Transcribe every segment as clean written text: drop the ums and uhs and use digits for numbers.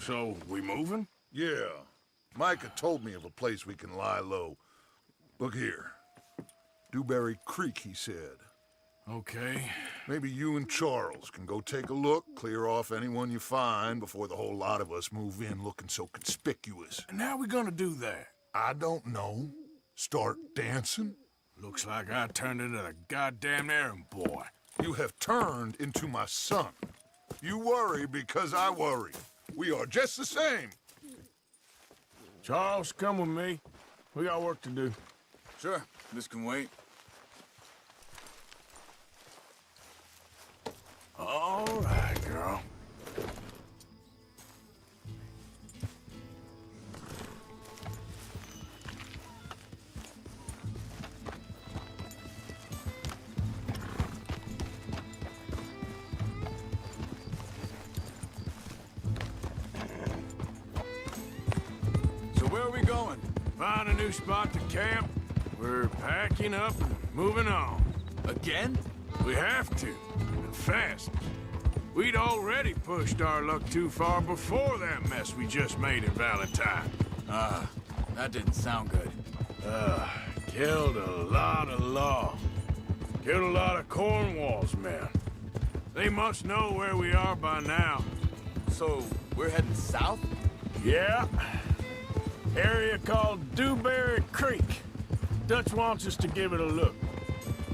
So, we moving? Yeah. Micah told me of a place we can lie low. Look here. Dewberry Creek, he said. Okay. Maybe you and Charles can go take a look, clear off anyone you find before the whole lot of us move in looking so conspicuous. And how we gonna do that? I don't know. Start dancing? Looks like I turned into the goddamn errand boy. You have turned into my son. You worry because I worry. We are just the same. Charles, come with me. We got work to do. Sure, this can wait. All right, girl. So where are we going? Find a new spot to camp. We're packing up and moving on. Again? We have to, and fast. We'd already pushed our luck too far before that mess we just made in Valentine. That didn't sound good. Killed a lot of law. Killed a lot of Cornwall's men. They must know where we are by now. So, we're heading south? Yeah. Area called Dewberry Creek. Dutch wants us to give it a look.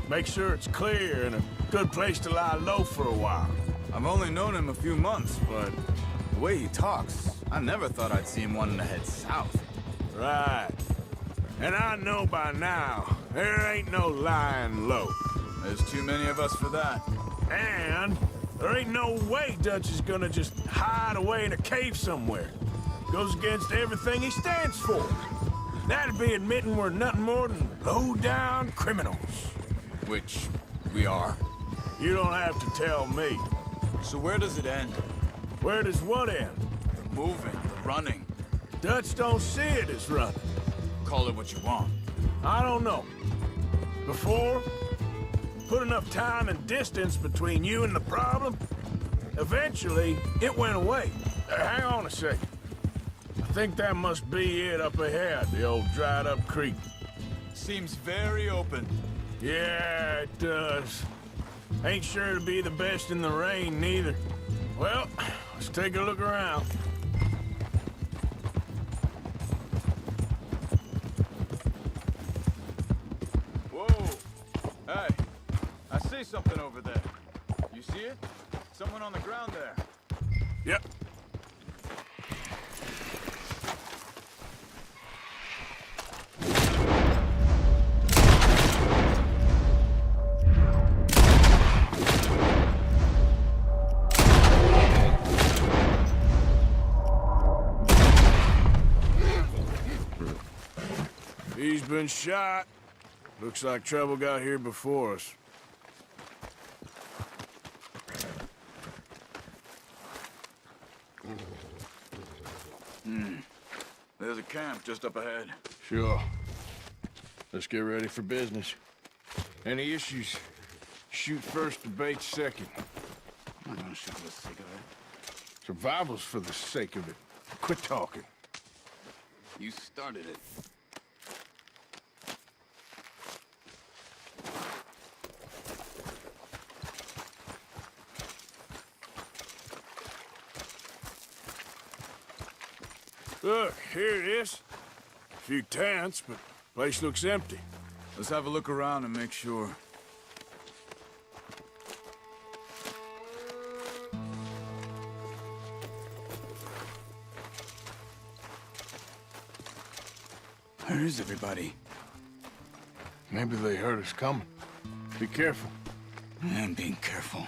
Make sure it's clear and a good place to lie low for a while. I've only known him a few months, but the way he talks, I never thought I'd see him wanting to head south. Right. And I know by now, there ain't no lying low. There's too many of us for that. And there ain't no way Dutch is gonna just hide away in a cave somewhere. Goes against everything he stands for. That'd be admitting we're nothing more than low-down criminals. Which we are. You don't have to tell me. So where does it end? Where does what end? The moving, the running. Dutch don't see it as running. Call it what you want. I don't know. Before, put enough time and distance between you and the problem, eventually it went away. Hang on a second. I think that must be it up ahead, the old dried-up creek. Seems very open. Yeah, it does. Ain't sure to be the best in the rain, neither. Well, let's take a look around. Whoa! Hey, I see something over there. You see it? Someone on the ground there. Yep. He's been shot. Looks like trouble got here before us. There's a camp just up ahead. Sure. Let's get ready for business. Any issues? Shoot first, debate second. I'm not gonna shoot for the sake of it. Survival's for the sake of it. Quit talking. You started it. Look, here it is. A few tents, but place looks empty. Let's have a look around and make sure. Where is everybody? Maybe they heard us coming. Be careful. I am being careful.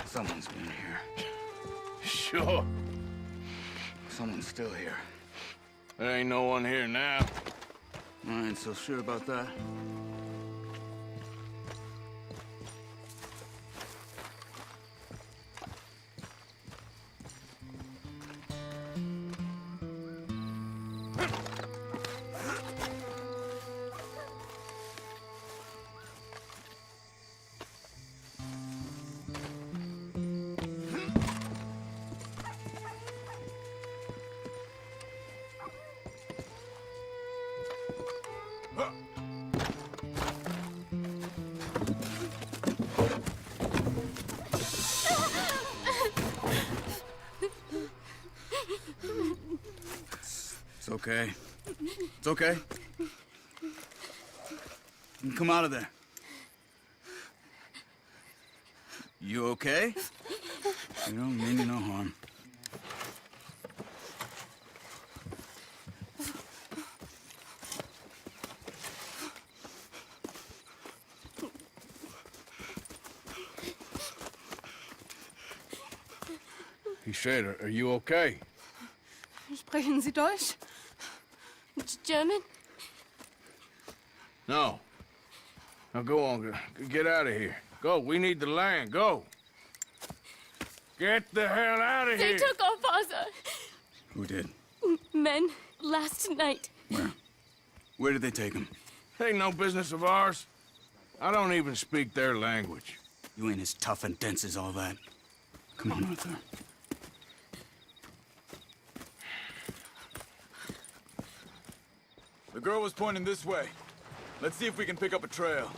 Someone's been here. Sure. Someone's still here. There ain't no one here now. I ain't so sure about that. It's okay. It's okay. Come out of there. You okay? You don't mean you no harm. He said, are you okay? Sprechen Sie Deutsch? German? No. Now go on, get out of here. Go, we need the land, go. Get the hell out of They here. took our father. Who did? Men, last night. Where? Where did they take him? Ain't no business of ours. I don't even speak their language. You ain't as tough and dense as all that. Come on, Arthur. The girl was pointing this way. Let's see if we can pick up a trail.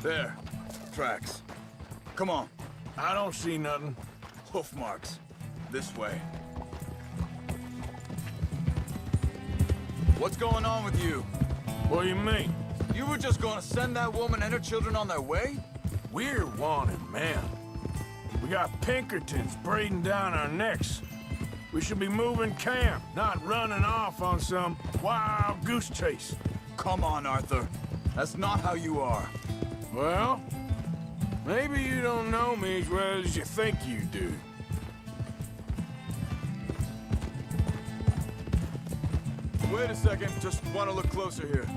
There. Tracks. Come on. I don't see nothing. Hoof marks. This way. What's going on with you? What do you mean? You were just gonna send that woman and her children on their way? We're wanted men. We got Pinkertons breathing down our necks. We should be moving camp, not running off on some wild goose chase. Come on, Arthur. That's not how you are. Well, maybe you don't know me as well as you think you do. Wait a second. Just want to look closer here.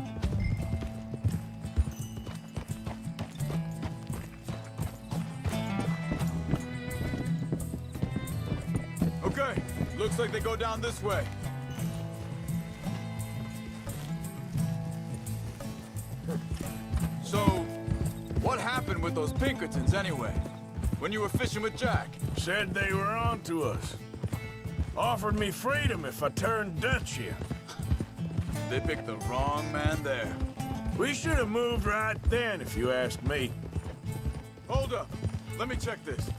Okay. Looks like they go down this way. So, what happened with those Pinkertons anyway? When you were fishing with Jack? Said they were on to us. Offered me freedom if I turned Dutch in. They picked the wrong man there. We should have moved right then, if you ask me. Hold up. Let me check this.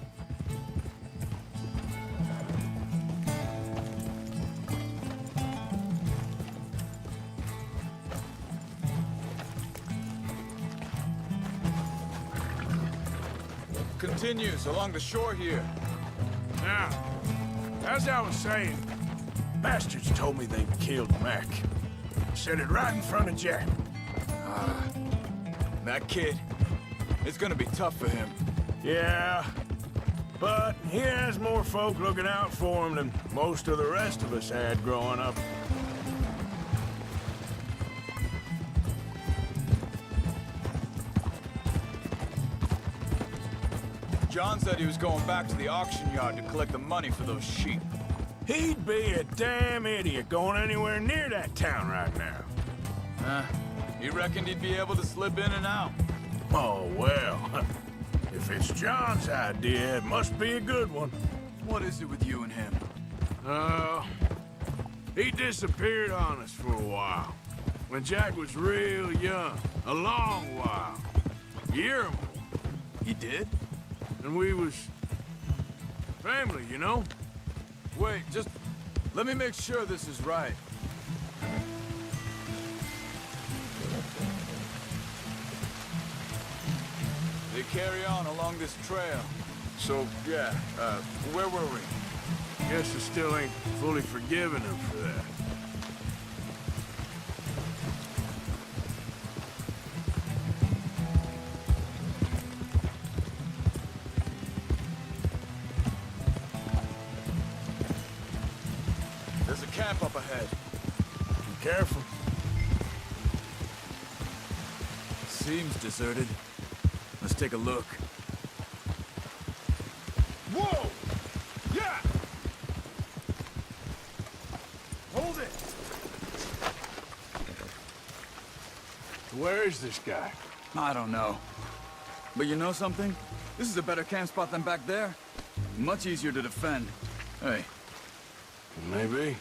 Continues along the shore here. Now, as I was saying, bastards told me they killed Mac. Said it right in front of Jack. That kid, it's gonna be tough for him. Yeah, but he has more folk looking out for him than most of the rest of us had growing up. John said he was going back to the auction yard to collect the money for those sheep. He'd be a damn idiot going anywhere near that town right now. He reckoned he'd be able to slip in and out. Oh, well. If it's John's idea, it must be a good one. What is it with you and him? He disappeared on us for a while. When Jack was real young. A long while. A year or more. He did? And we was... family, you know? Wait, just let me make sure this is right. They carry on along this trail. So, yeah, where were we? Guess I still ain't fully forgiven him for that. There's a camp up ahead. Be careful. Seems deserted. Let's take a look. Whoa! Yeah! Hold it! Where is this guy? I don't know. But you know something? This is a better camp spot than back there. Much easier to defend. Hey, Maybe.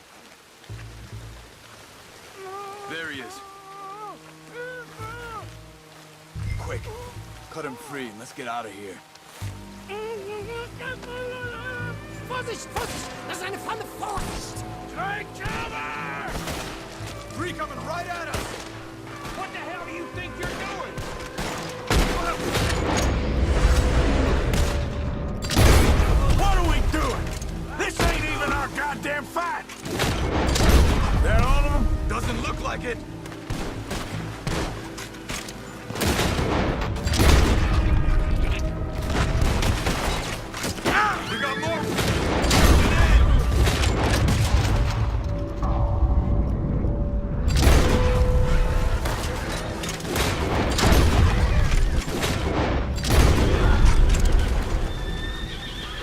There he is. Quick, cut him free and let's get out of here. Vorsicht, Vorsicht! Das ist eine Falle! Vorsicht! Take cover! Three coming right at us! What the hell do you think you're doing? What are we doing? This ain't even our goddamn fight! That all of them? Doesn't look like it! We got more!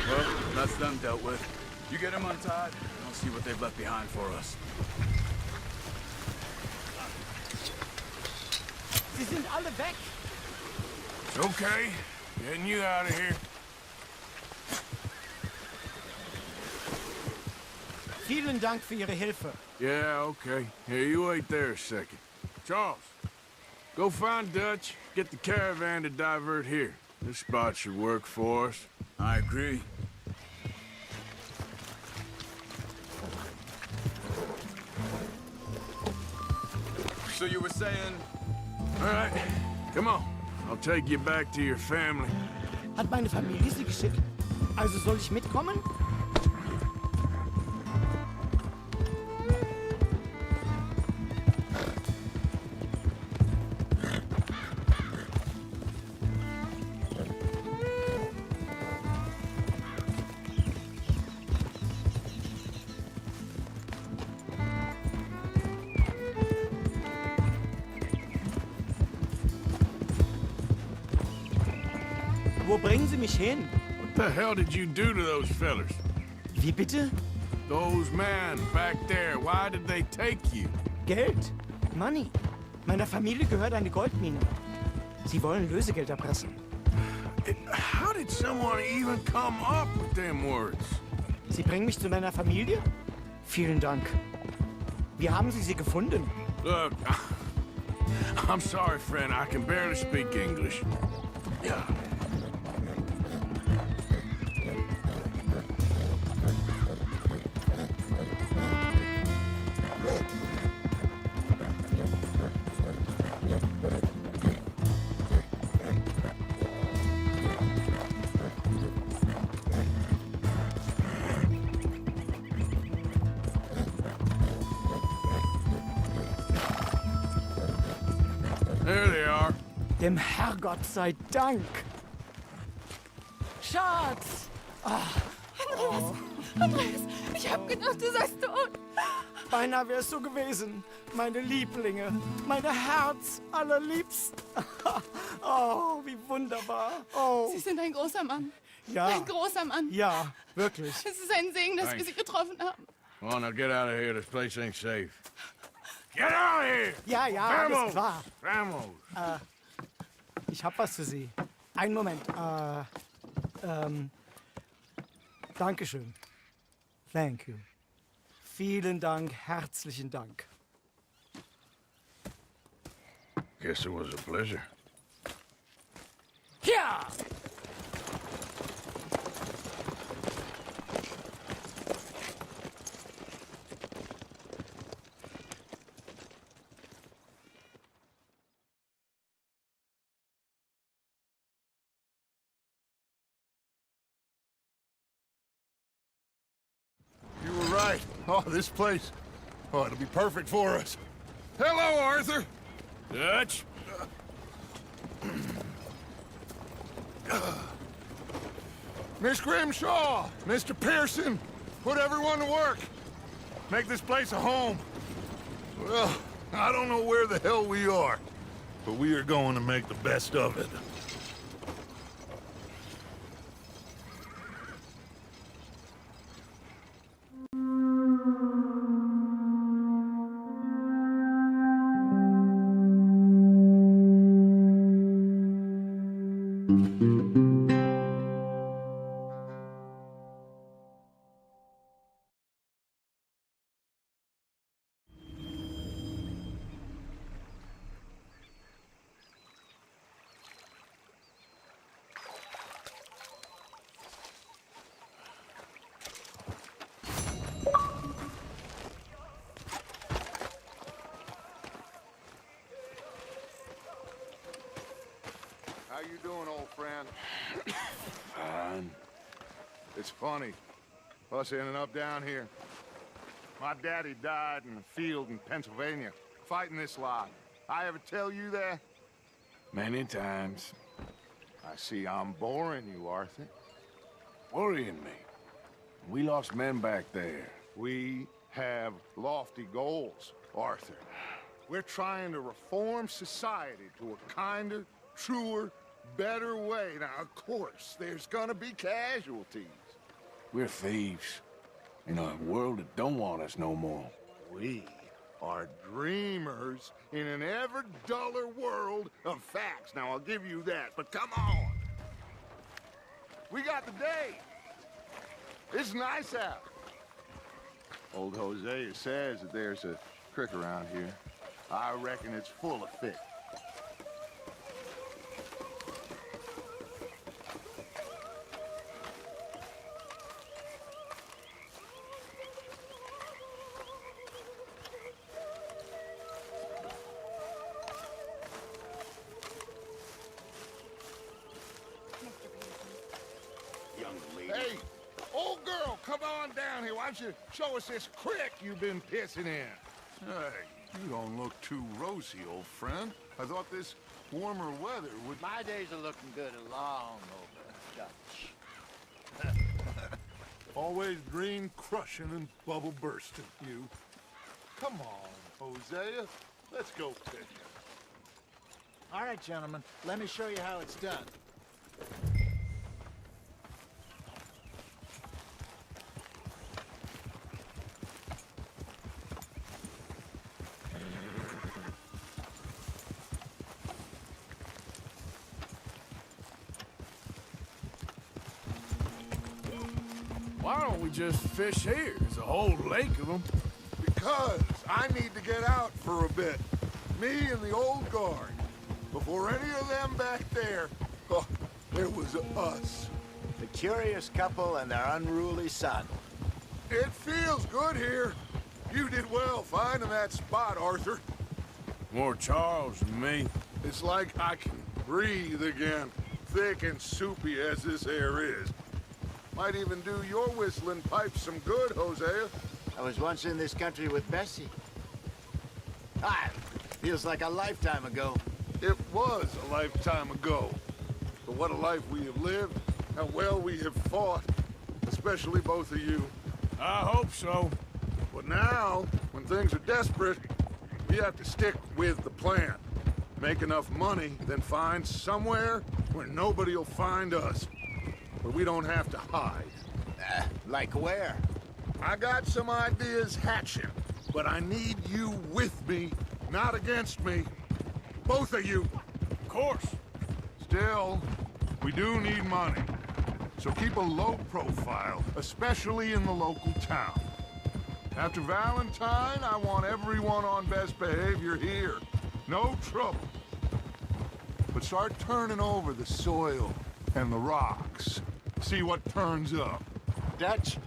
Well, that's them dealt with. You get them untied, and I'll see what they've left behind for us. Sie sind alle weg! It's okay. Getting you out of here. Vielen Dank für Ihre Hilfe. Yeah, okay. Here, you wait there a second. Charles, go find Dutch, get the caravan to divert here. This spot should work for us. I agree. So you were saying... All right, come on. I'll take you back to your family. Hat meine Familie Sie geschickt? Also soll ich mitkommen? Wo bringen Sie mich hin? What the hell did you do to those fellers? Wie bitte? Those men back there, why did they take you? Geld. Money. Meiner Familie gehört eine Goldmine. Sie wollen Lösegeld erpressen. How did someone even come up with them words? Sie bringen mich zu meiner Familie? Vielen Dank. Wie haben Sie sie gefunden? Look, I'm sorry, friend. I can barely speak English. Yeah. There they are. Dem Herrgott sei Dank. Schatz! Andreas, ich hab gedacht, du seist tot. Beinahe wärst du gewesen. Meine Lieblinge. Meine Herz allerliebsten. Oh, wie wunderbar. Oh, Sie sind ein großer Mann. ja. Ein großer Mann. Ja, wirklich. Es ist ein Segen, dass wir Sie getroffen haben. Come on, now get out of here. This place ain't safe. Get out of here! Ja, ja, alles Vamos! klar. Vamos! Ich hab was für Sie. Einen Moment. Dankeschön. Thank you. Vielen Dank, herzlichen Dank. Guess it was a pleasure. Ja! You were right. Oh, this place. Oh, it'll be perfect for us. Hello, Arthur. Dutch? Miss Grimshaw, Mr. Pearson, put everyone to work. Make this place a home. Well, I don't know where the hell we are, but we are going to make the best of it. you doing, old friend? Fine. It's funny, us ending up down here. My daddy died in the field in Pennsylvania, fighting this lot. I ever tell you that? Many times. I see I'm boring you, Arthur. Worrying me. We lost men back there. We have lofty goals, Arthur. We're trying to reform society to a kinder, truer, better way. Now, of course, there's gonna be casualties. We're thieves. In a world that don't want us no more. We are dreamers in an ever duller world of facts. Now, I'll give you that, but come on. We got the day. It's nice out. Old Hosea says that there's a creek around here. I reckon it's full of fish. Young lady. Hey, old girl, come on down here. Why don't you show us this creek you've been pissing in? Hey, you don't look too rosy, old friend. I thought this warmer weather would... My days are looking good along over Dutch. Always green crushing and bubble bursting, you. Come on, Hosea. Let's go fishing. All right, gentlemen, let me show you how it's done. Why don't we just fish here? There's a whole lake of them. Because I need to get out for a bit. Me and the old guard. Before any of them back there, oh, there was us. The curious couple and their unruly son. It feels good here. You did well finding that spot, Arthur. More Charles than me. It's like I can breathe again, thick and soupy as this air is. Might even do your whistling pipes some good, Hosea. I was once in this country with Bessie. Ah, feels like a lifetime ago. It was a lifetime ago. But what a life we have lived, how well we have fought, especially both of you. I hope so. But now, when things are desperate, we have to stick with the plan. Make enough money, then find somewhere where nobody will find us. Where we don't have to hide. Like where? I got some ideas hatching, but I need you with me, not against me. Both of you. Of course. Still, we do need money. So keep a low profile, especially in the local town. After Valentine, I want everyone on best behavior here. No trouble. But start turning over the soil and the rocks. See what turns up. Dutch,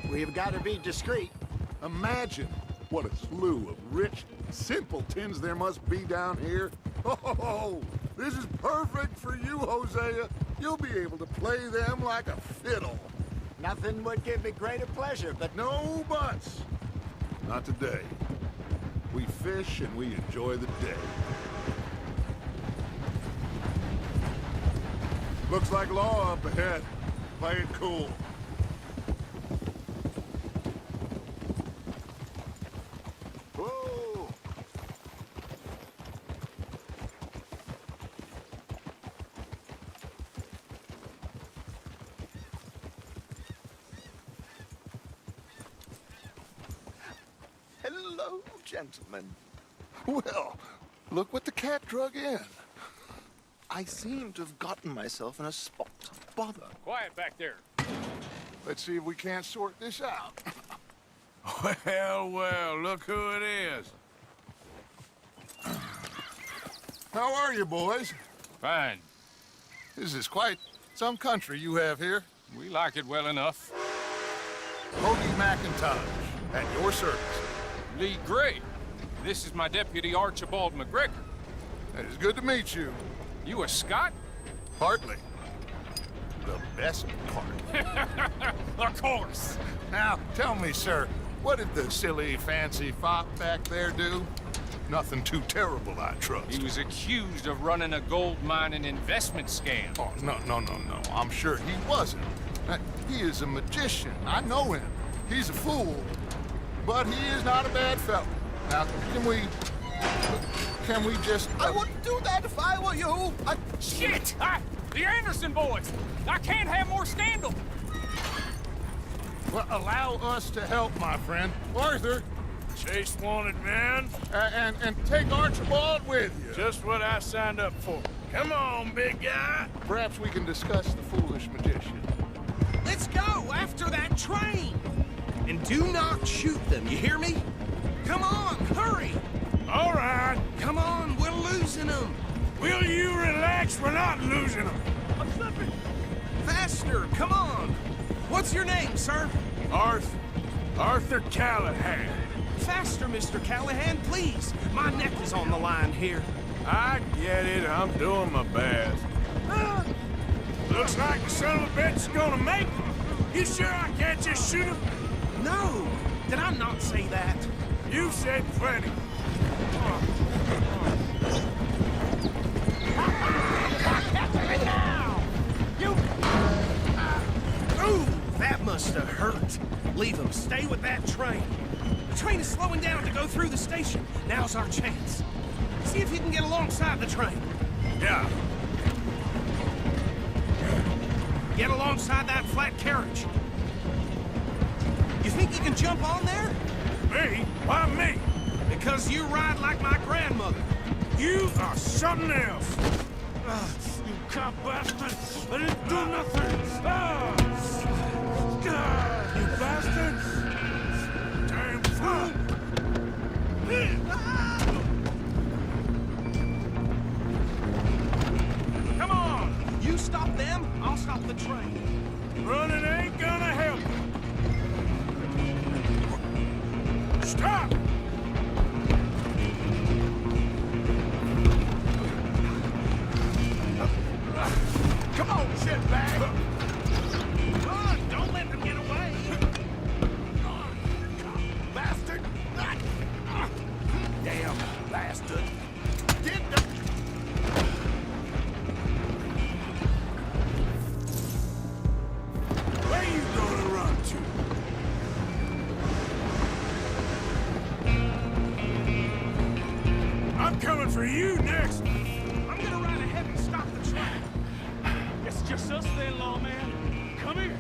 we've got to be discreet. Imagine what a slew of rich simpletons there must be down here. Oh, this is perfect for you, Hosea. You'll be able to play them like a fiddle. Nothing would give me greater pleasure, but No buts. Not today. We fish and we enjoy the day. Looks like law up ahead. Play it cool. whoa! Hello, gentlemen. Well, look what the cat drug in. I seem to have gotten myself in a spot of bother. Quiet back there. Let's see if we can't sort this out. Well, well, look who it is. How are you, boys? Fine. This is quite some country you have here. We like it well enough. Cody McIntosh, at your service. Lee Gray. This is my deputy, Archibald McGregor. It is good to meet you. You a Scot? Partly. The best part. Of course. Now, tell me, sir, what did the silly, fancy fop back there do? Nothing too terrible, I trust. He was accused of running a gold mining investment scam. Oh, no. I'm sure he wasn't. He is a magician. I know him. He's a fool. But he is not a bad fellow. Now, can we just... I wouldn't do that if I were you. Shit! The Anderson boys! I can't have more scandal! Well, allow us to help, my friend. Arthur, Chase wanted man. and take Archibald with you. Just what I signed up for. Come on, big guy. Perhaps we can discuss the foolish magician. Let's go after that train! And do not shoot them, you hear me? Come on, hurry! All right. Come on, we're losing them! Will you relax? We're not losing them. I'm slipping! Faster, come on! What's your name, sir? Arthur Callahan. Faster, Mr. Callahan, please! My neck is on the line here. I get it. I'm doing my best. Looks like the son of a bitch is gonna make it. You sure I can't just shoot him? No! Did I not say that? You said plenty. Ooh, that must have hurt. Leave him. Stay with that train. The train is slowing down to go through the station. Now's our chance. See if you can get alongside the train. Yeah. Get alongside that flat carriage. You think you can jump on there? Me? Why me? Because you ride like my grandmother. You are something else. You cop bastard! I didn't do nothing! You bastard! Damn fool! Come on! You stop them, I'll stop the train. Running ain't gonna help. Stop! Come on, shitbag! Run! Don't let them get away! Bastard! Damn bastard! Get the... Where you gonna run to? I'm coming for you next. I'm gonna ride ahead and stop the train. It's just us then, lawman. Come here.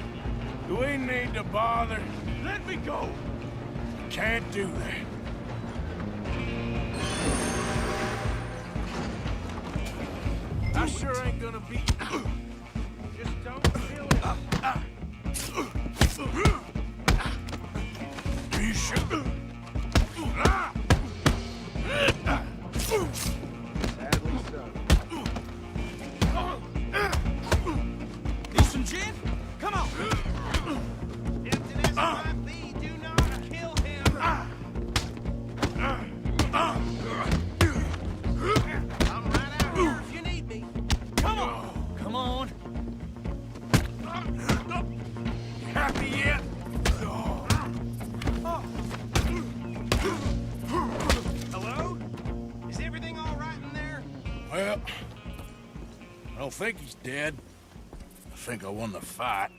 Do we need to bother? Let me go. Can't do that. I sure ain't gonna be... Just don't kill it. You should... Sadly so. Need some gin? Come on. Captain S.I.B., do not kill him. I'm right out here if you need me. Come on. Come on. Happy yet? Hello? Is everything all right in there? Well, I don't think he's dead. I think I won the fight.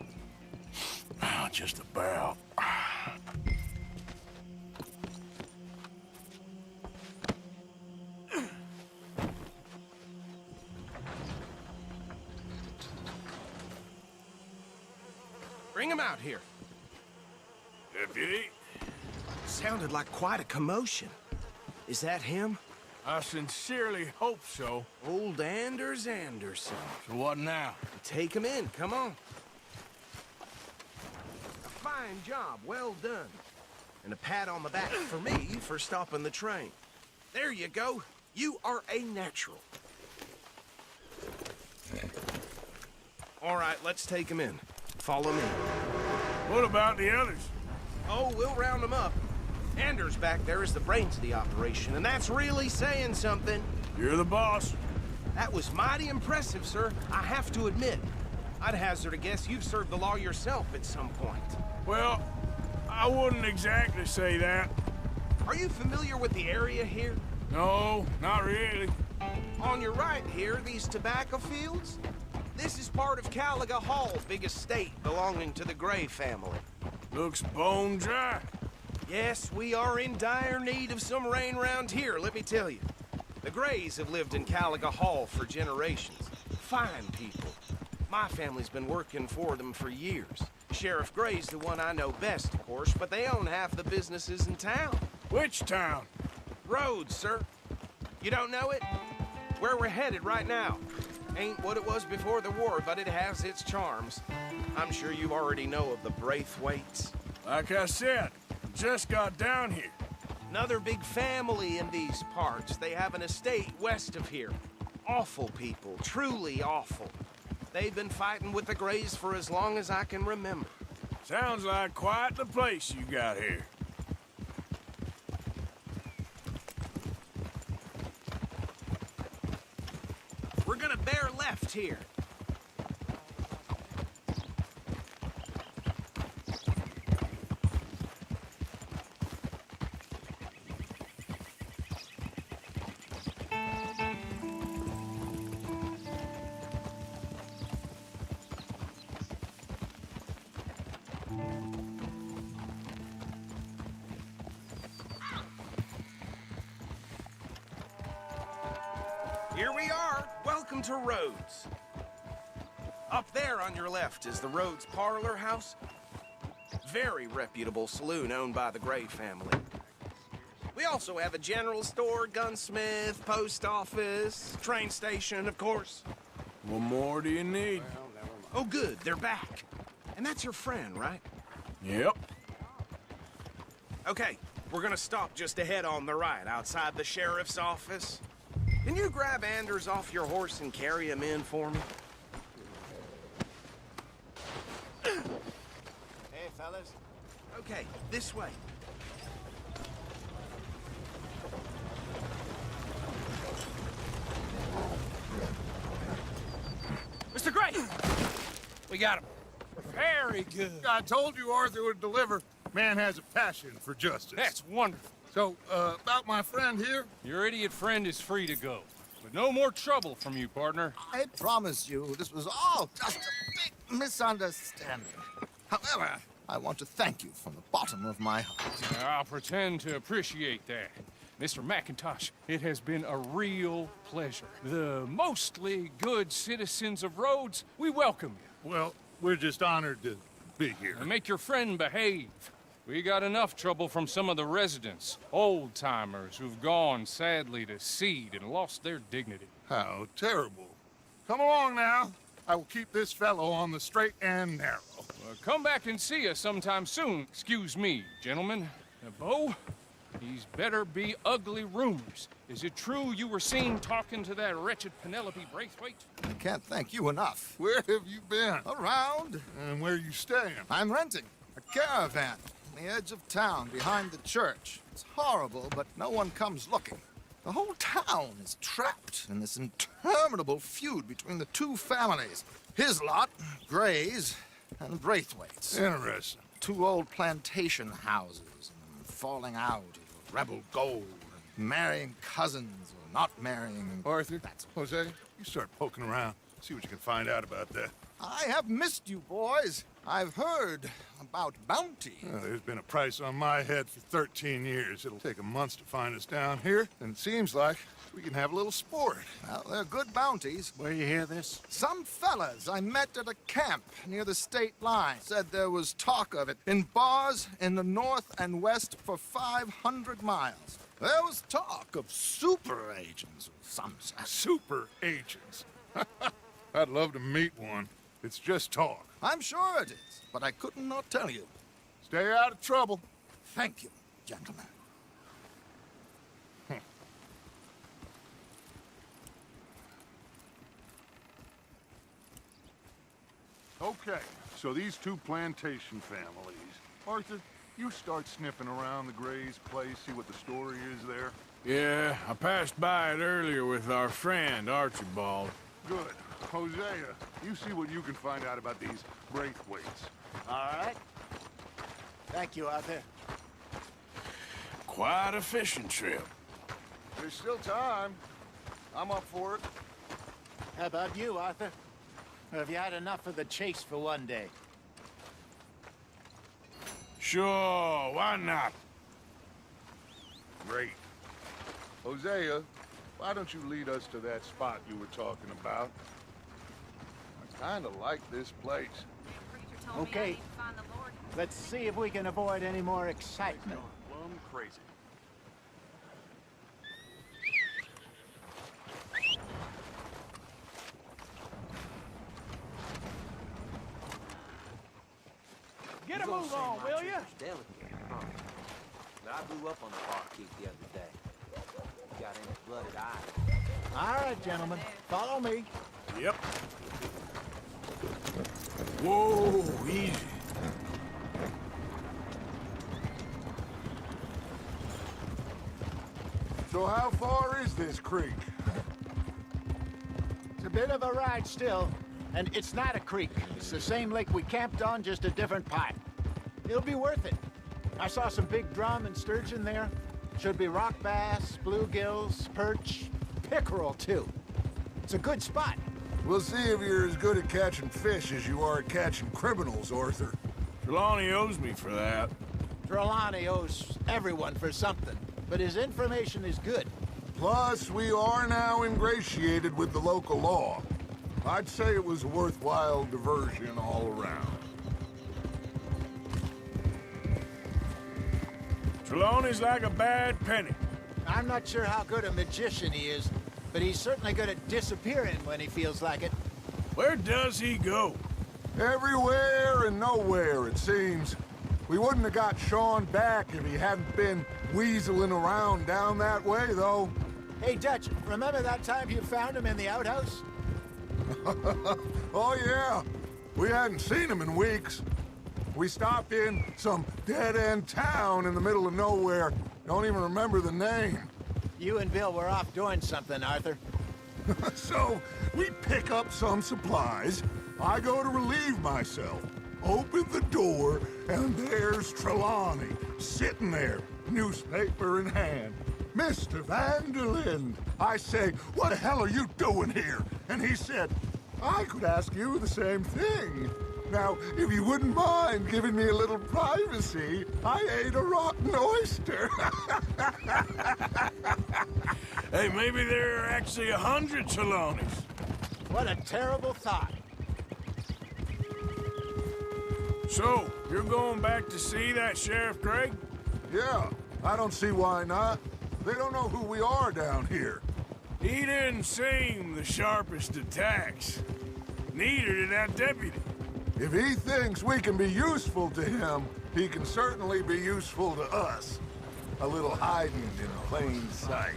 Just about. Bring him out here. Deputy, Sounded like quite a commotion. Is that him? I sincerely hope so. Old Anders Anderson. So what now? Take him in, come on. A fine job, well done. And a pat on the back for me for stopping the train. There you go. You are a natural. All right, let's take him in. Follow me. What about the others? Oh, we'll round them up. Anders back there is the brains of the operation, and that's really saying something. You're the boss. That was mighty impressive, sir. I have to admit. I'd hazard a guess you've served the law yourself at some point. Well, I wouldn't exactly say that. Are you familiar with the area here? No, not really. On your right here, these tobacco fields? This is part of Caliga Hall's big estate belonging to the Gray family. Looks bone dry. Yes, we are in dire need of some rain round here, let me tell you. The Grays have lived in Caliga Hall for generations. Fine people. My family's been working for them for years. Sheriff Gray's the one I know best, of course, but they own half the businesses in town. Which town? Rhodes, sir. You don't know it? Where we're headed right now. Ain't what it was before the war, but it has its charms. I'm sure you already know of the Braithwaites. Like I said, just got down here. Another big family in these parts. They have an estate west of here. Awful people, truly awful. They've been fighting with the Grays for as long as I can remember. Sounds like quite the place you got here. We're gonna bear left here. Here we are. Welcome to Rhodes. Up there on your left is the Rhodes Parlor House. Very reputable saloon owned by the Gray family. We also have a general store, gunsmith, post office, train station, of course. What more do you need? Oh, good. They're back. And that's your friend, right? Yep. Okay, we're gonna stop just ahead on the right, outside the sheriff's office. Can you grab Anders off your horse and carry him in for me? Hey, fellas. Okay, this way. Mr. Gray! We got him. Very good. I told you Arthur would deliver. Man has a passion for justice. That's wonderful. So, about my friend here? Your idiot friend is free to go. But no more trouble from you, partner. I promise you, this was all just a big misunderstanding. However, I want to thank you from the bottom of my heart. I'll pretend to appreciate that. Mr. McIntosh, it has been a real pleasure. The mostly good citizens of Rhodes, we welcome you. Well, we're just honored to be here. And make your friend behave. We got enough trouble from some of the residents, old-timers who've gone, sadly, to seed and lost their dignity. How terrible. Come along now. I will keep this fellow on the straight and narrow. Come back and see us sometime soon. Excuse me, gentlemen. Bo, these better be ugly rumors. Is it true you were seen talking to that wretched Penelope Braithwaite? I can't thank you enough. Where have you been? Around. And where you staying? I'm renting a caravan on the edge of town behind the church. It's horrible, but no one comes looking. The whole town is trapped in this interminable feud between the two families. His lot, Gray's, and Braithwaite's. Interesting. Two old plantation houses, and falling out over rebel gold, and marrying cousins or not marrying. Arthur, That's Jose, you start poking around. See what you can find out about that. I have missed you, boys. I've heard about bounty. There's been a price on my head for 13 years. It'll take a month to find us down here, and it seems like we can have a little sport. Well, they're good bounties. Where you hear this? Some fellas I met at a camp near the state line said there was talk of it in bars in the north and west for 500 miles. There was talk of super agents of some sort. Super agents. I'd love to meet one. It's just talk. I'm sure it is, but I couldn't not tell you. Stay out of trouble. Thank you, gentlemen. Okay, so these two plantation families. Arthur, you start sniffing around the Gray's place, see what the story is there. Yeah, I passed by it earlier with our friend, Archibald. Good. Hosea, you see what you can find out about these Braithwaites. All right. Thank you, Arthur. Quite a fishing trip. There's still time. I'm up for it. How about you, Arthur? Or have you had enough of the chase for one day? Sure, why not? Great. Hosea, why don't you lead us to that spot you were talking about? I kinda like this place. Okay. Let's see if we can avoid any more excitement. Plum crazy. Get a move on, will you? I blew up on the barkeep the other day. Got any blooded eyes. All right, gentlemen. Follow me. Yep. Whoa, easy. So how far is this creek? It's a bit of a ride still, and it's not a creek. It's the same lake we camped on, just a different part. It'll be worth it. I saw some big drum and sturgeon there. Should be rock bass, bluegills, perch, pickerel too. It's a good spot. We'll see if you're as good at catching fish as you are at catching criminals, Arthur. Trelawney owes me for that. Trelawney owes everyone for something, but his information is good. Plus, we are now ingratiated with the local law. I'd say it was a worthwhile diversion all around. Trelawney's like a bad penny. I'm not sure how good a magician he is, but he's certainly good at disappearing when he feels like it. Where does he go? Everywhere and nowhere, it seems. We wouldn't have got Sean back if he hadn't been weaseling around down that way, though. Hey, Dutch, remember that time you found him in the outhouse? Oh, yeah. We hadn't seen him in weeks. We stopped in some dead-end town in the middle of nowhere. Don't even remember the name. You and Bill were off doing something, Arthur. So, we pick up some supplies. I go to relieve myself. Open the door, and there's Trelawney, sitting there, newspaper in hand. Mr. Vanderlyn. I say, what the hell are you doing here? And he said, I could ask you the same thing. Now, if you wouldn't mind giving me a little privacy, I ate a rotten oyster. Hey, maybe there are actually 100 Trelawneys. What a terrible thought. So, you're going back to see that Sheriff Craig? Yeah, I don't see why not. They don't know who we are down here. He didn't seem the sharpest attacks. Neither did that deputy. If he thinks we can be useful to him, he can certainly be useful to us. A little hiding in plain sight.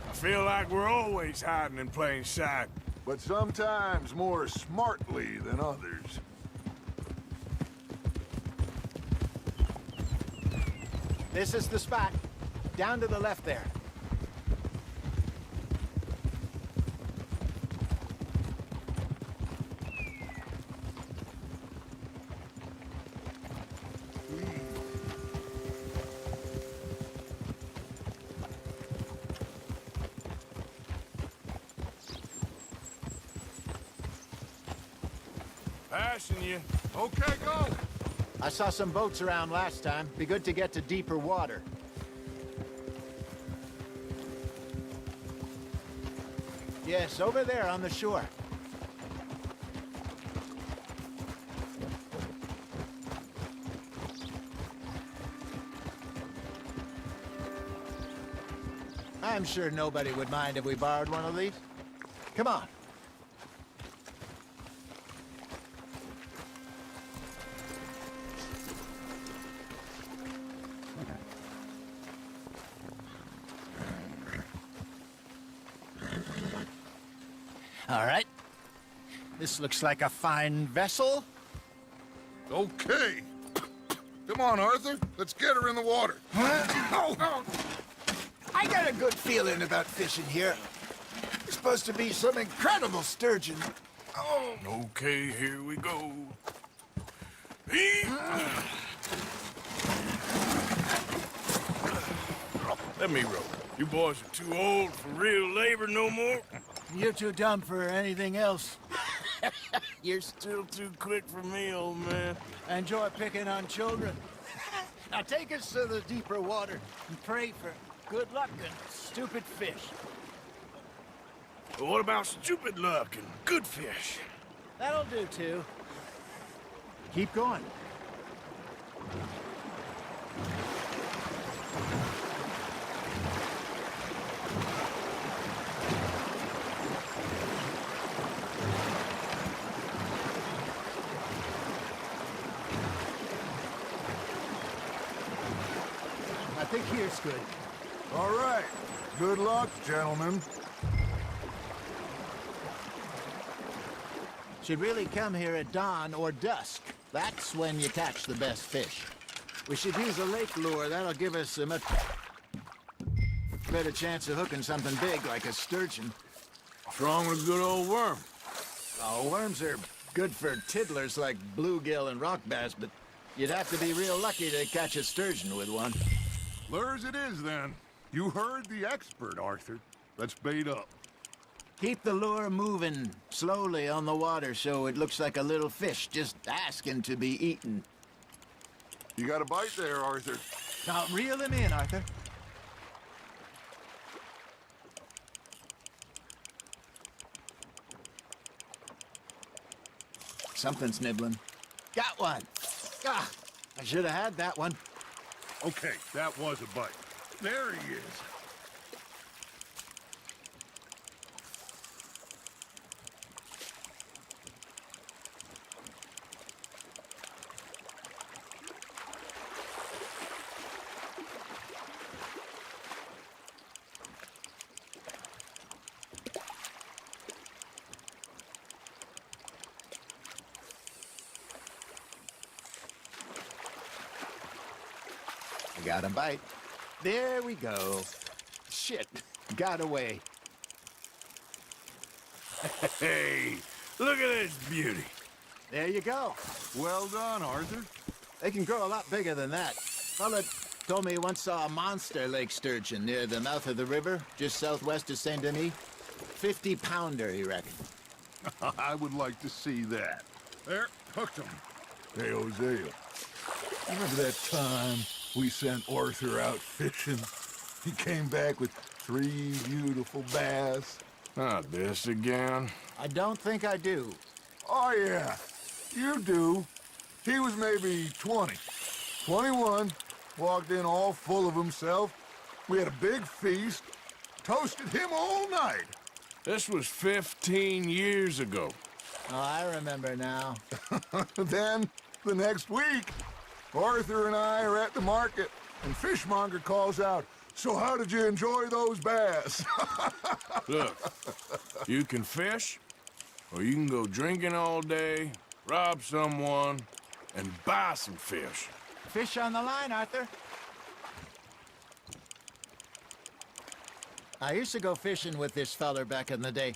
I feel like we're always hiding in plain sight. But sometimes more smartly than others. This is the spot. Down to the left there. Passing you. Okay, go! I saw some boats around last time. Be good to get to deeper water. Yes, over there on the shore. I'm sure nobody would mind if we borrowed one of these. Come on. All right. This looks like a fine vessel. Okay. Come on, Arthur. Let's get her in the water. I got a good feeling about fishing here. There's supposed to be some incredible sturgeon. Oh. Okay, here we go. Let me row. You boys are too old for real labor no more. You're too dumb for anything else. You're still too quick for me, old man. Enjoy picking on children. Now take us to the deeper water and pray for good luck and stupid fish. What about stupid luck and good fish? That'll do, too. Keep going. I think here's good. All right. Good luck, gentlemen. Should really come here at dawn or dusk. That's when you catch the best fish. We should use a lake lure. That'll give us a much better chance of hooking something big like a sturgeon. What's wrong with a good old worm? Oh, worms are good for tiddlers like bluegill and rock bass, but you'd have to be real lucky to catch a sturgeon with one. Lures it is, then. You heard the expert, Arthur. Let's bait up. Keep the lure moving slowly on the water so it looks like a little fish just asking to be eaten. You got a bite there, Arthur. Now, reel him in, Arthur. Something's nibbling. Got one. Ah, I should have had that one. Okay, that was a bite. There he is. Got a bite. There we go. Shit, got away. Hey, look at this beauty. There you go. Well done, Arthur. They can grow a lot bigger than that. Fella told me he once saw a monster lake sturgeon near the mouth of the river, just southwest of Saint Denis. 50-pounder, he reckoned. I would like to see that. There, hooked him. Hey, Hosea. Remember that time we sent Arthur out fishing? He came back with 3 beautiful bass. Not this again. I don't think I do. Oh, yeah. You do. He was maybe 20. 21. Walked in all full of himself. We had a big feast. Toasted him all night. This was 15 years ago. Oh, I remember now. Then, the next week, Arthur and I are at the market, and Fishmonger calls out, "So how did you enjoy those bass?" Look, you can fish, or you can go drinking all day, rob someone, and buy some fish. Fish on the line, Arthur. I used to go fishing with this feller back in the day.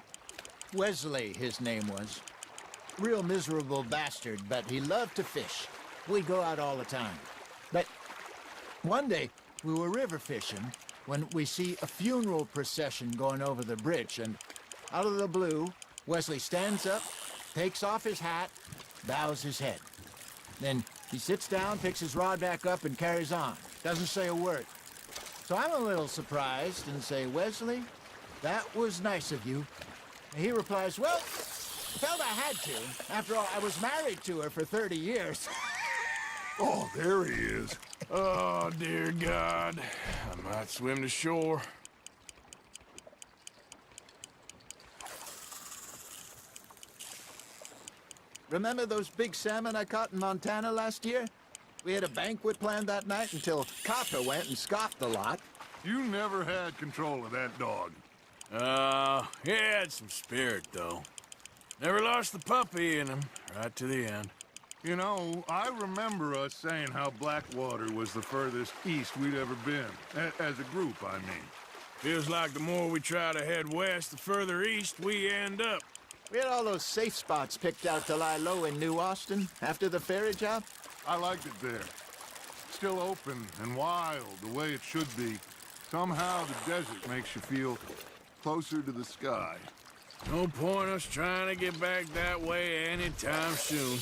Wesley, his name was. Real miserable bastard, but he loved to fish. We'd go out all the time. But one day, we were river fishing when we see a funeral procession going over the bridge, and out of the blue, Wesley stands up, takes off his hat, bows his head. Then he sits down, picks his rod back up, and carries on. Doesn't say a word. So I'm a little surprised and say, "Wesley, that was nice of you." And he replies, "Well, felt I had to. After all, I was married to her for 30 years. Oh, there he is. Oh, dear God. I might swim to shore. Remember those big salmon I caught in Montana last year? We had a banquet planned that night until Copper went and scoffed a lot. You never had control of that dog. He had some spirit, though. Never lost the puppy in him, right to the end. You know, I remember us saying how Blackwater was the furthest east we'd ever been. As a group, I mean. Feels like the more we try to head west, the further east we end up. We had all those safe spots picked out to lie low in New Austin after the ferry job. I liked it there. Still open and wild, the way it should be. Somehow the desert makes you feel closer to the sky. No point us trying to get back that way anytime soon.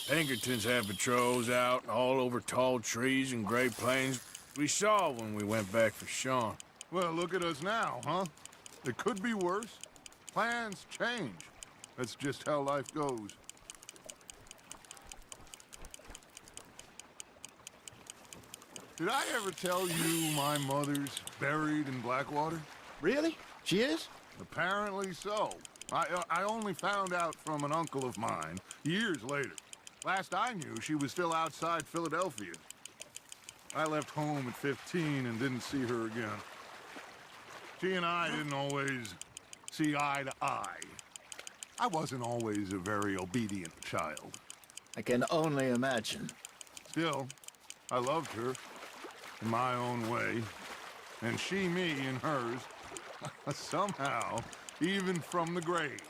Pinkertons have patrols out all over tall trees and Great Plains. We saw when we went back for Sean. Well, look at us now, huh? It could be worse. Plans change. That's just how life goes. Did I ever tell you my mother's buried in Blackwater? Really? She is? Apparently so. I only found out from an uncle of mine years later. Last I knew, she was still outside Philadelphia. I left home at 15 and didn't see her again. She and I didn't always see eye to eye. I wasn't always a very obedient child. I can only imagine. Still, I loved her in my own way, and she me in hers. Somehow, even from the grave,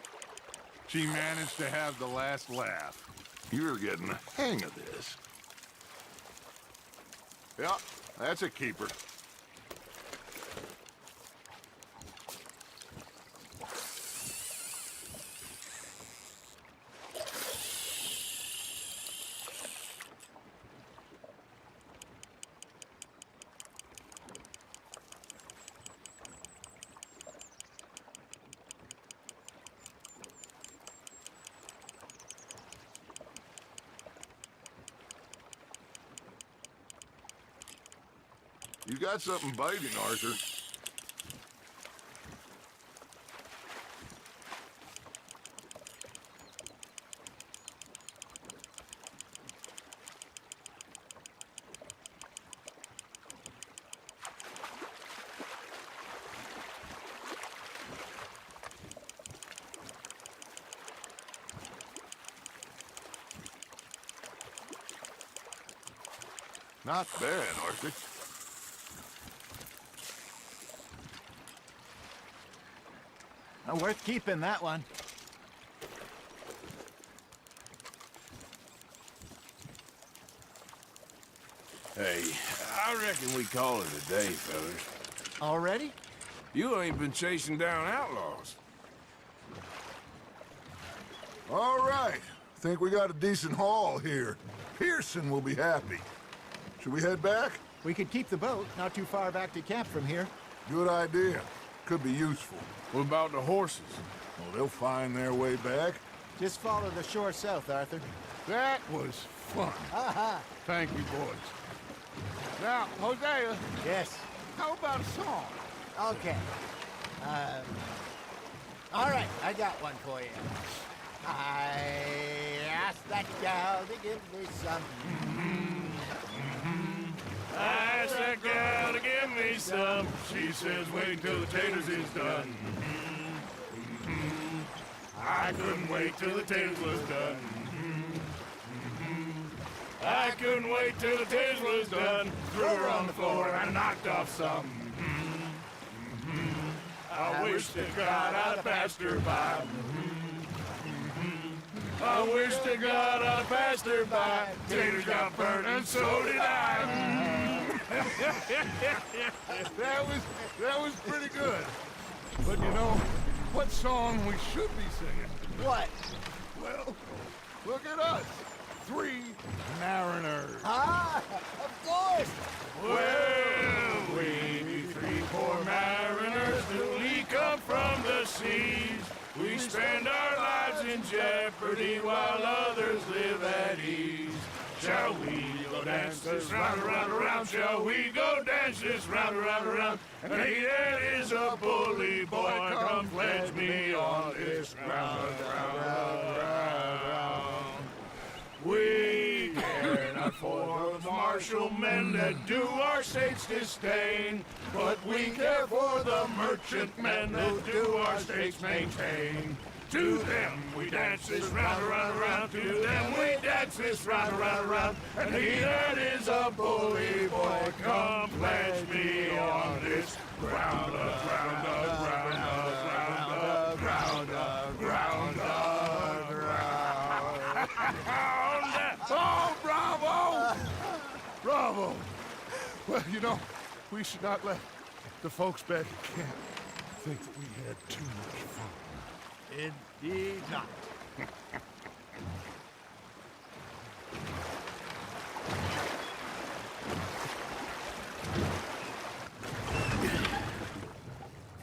she managed to have the last laugh. You're getting the hang of this. Yeah, that's a keeper. You got something biting, Arthur. Not bad, Arthur. Worth keeping, that one. Hey, I reckon we call it a day, fellas. Already? You ain't been chasing down outlaws. All right. Think we got a decent haul here. Pearson will be happy. Should we head back? We could keep the boat not too far back to camp from here. Good idea. Could be useful. What about the horses? Well, they'll find their way back. Just follow the shore south, Arthur. That was fun. Aha! Thank you, boys. Now, Hosea, Yes. how about a song? Okay. All right, I got one for you. I asked that gal to give me some. I asked that gal to give me some. She says wait till the taters is done. I couldn't wait till the taters was done. I couldn't wait till the taters was done. Threw her on the floor and I knocked off some. I wish to God I'd passed her by. I wish to God I passed her by. Taters got burnt and so did I. That was pretty good. But you know, what song we should be singing? What? Well, look at us. 3 mariners. Ah, of course. Well, we be 3 poor mariners newly come from the seas. We spend our lives in jeopardy while others live at ease. Shall we go dance this round, around, around? Shall we go dance this round, around, around? And he that is a bully boy, come pledge me on this ground, round, round. We care not for the martial men that do our states disdain, but we care for the merchant men that do our states maintain. To them we dance this round, around, around. To them we dance this round, around, around. And he that is a bully boy, come pledge me on this ground, ground. Bravo! Well, you know, we should not let the folks back at camp think that we had too much fun. Indeed not.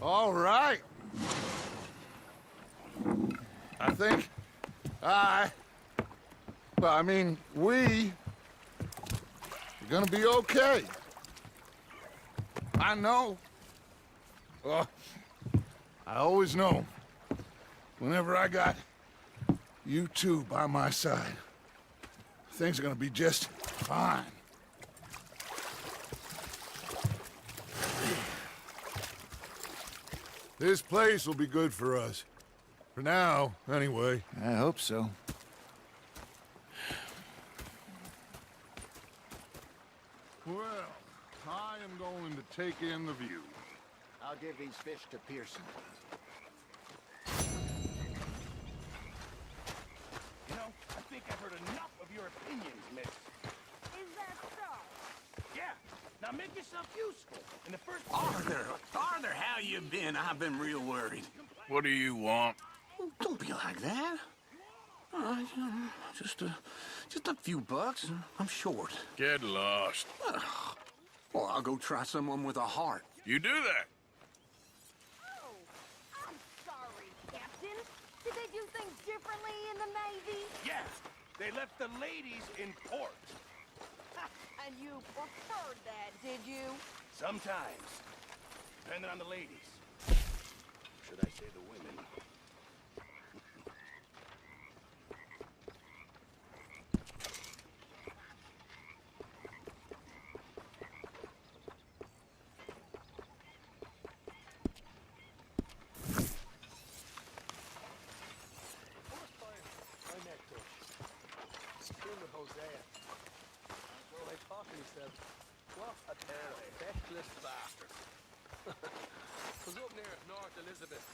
All right. I think we are gonna be okay. I know. I always know. Whenever I got you two by my side, things are gonna be just fine. This place will be good for us. For now, anyway. I hope so. Well, I am going to take in the view. I'll give these fish to Pearson. You know, I think I've heard enough of your opinions, miss. Is that so? Yeah. Now make yourself useful. In the first... Arthur, how you been? I've been real worried. What do you want? Don't be like that. All right, just a few bucks. I'm short. Get lost. Well, I'll go try someone with a heart. You do that. Oh, I'm sorry, Captain. Did they do things differently in the Navy? Yeah. They left the ladies in port. And you preferred that, did you? Sometimes. Depending on the ladies. Should I say the women? Was up near North Elizabeth.